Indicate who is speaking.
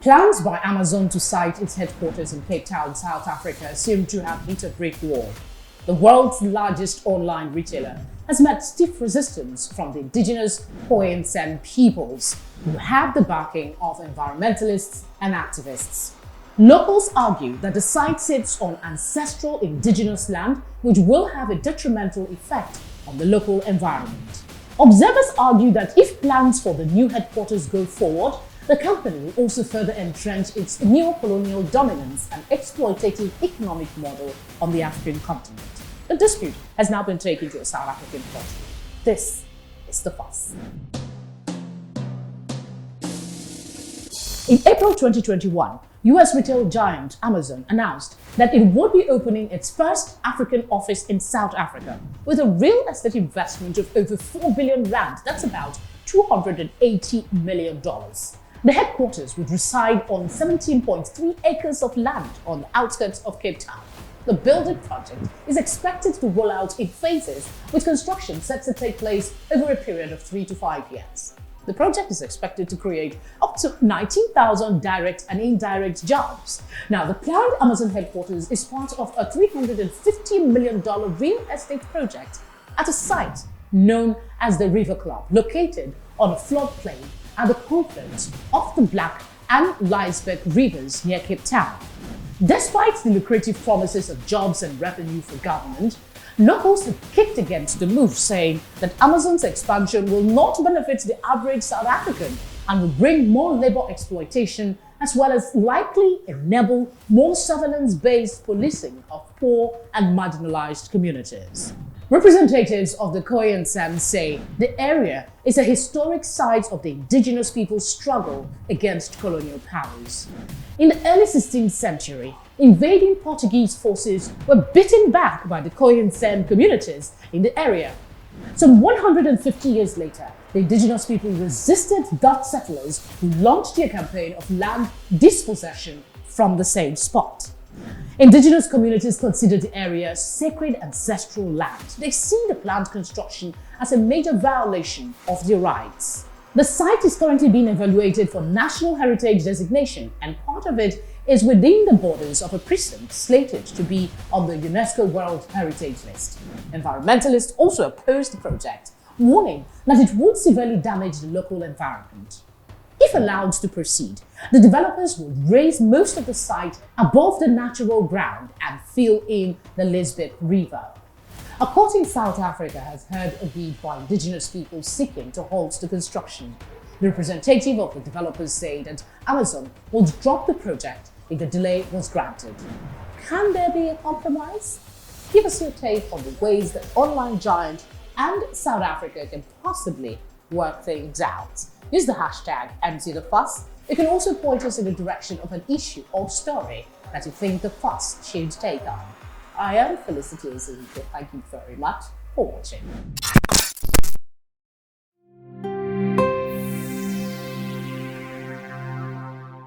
Speaker 1: Plans by Amazon to site its headquarters in Cape Town, South Africa seem to have hit a brick wall. The world's largest online retailer has met stiff resistance from the indigenous Khoisan peoples, who have the backing of environmentalists and activists. Locals argue that the site sits on ancestral indigenous land, which will have a detrimental effect on the local environment. Observers argue that if plans for the new headquarters go forward, the company will also further entrench its neo-colonial dominance and exploitative economic model on the African continent. The dispute has now been taken to a South African court. This is The Fuss. In April 2021, US retail giant Amazon announced that it would be opening its first African office in South Africa with a real estate investment of over 4 billion rand, that's about $280 million. The headquarters would reside on 17.3 acres of land on the outskirts of Cape Town. The building project is expected to roll out in phases, with construction set to take place over a period of 3 to 5 years. The project is expected to create up to 19,000 direct and indirect jobs. Now, the planned Amazon headquarters is part of a $350 million real estate project at a site known as the River Club, located on a floodplain at the confluence of the Black and Liesbeek rivers near Cape Town. Despite the lucrative promises of jobs and revenue for government, locals have kicked against the move, saying that Amazon's expansion will not benefit the average South African and will bring more labor exploitation, as well as likely enable more surveillance-based policing of poor and marginalized communities. Representatives of the Khoisan say the area is a historic site of the indigenous people's struggle against colonial powers. In the early 16th century, invading Portuguese forces were beaten back by the Khoisan communities in the area. Some 150 years later, the indigenous people resisted Dutch settlers who launched their campaign of land dispossession from the same spot. Indigenous communities consider the area sacred ancestral land. They see the planned construction as a major violation of their rights. The site is currently being evaluated for National Heritage designation, and part of it is within the borders of a precinct slated to be on the UNESCO World Heritage List. Environmentalists also oppose the project, warning that it would severely damage the local environment. If allowed to proceed, the developers would raise most of the site above the natural ground and fill in the Liesbeek River. A court in South Africa has heard a bid by indigenous people seeking to halt the construction. The representative of the developers said that Amazon would drop the project if the delay was granted. Can there be a compromise? Give us your take on the ways that online giant and South Africa can possibly work things out. Use the hashtag #MCTheFuss. You can also point us in the direction of an issue or story that you think The Fuss should take on. I am Felicity Ezewuike. Thank you very much for watching.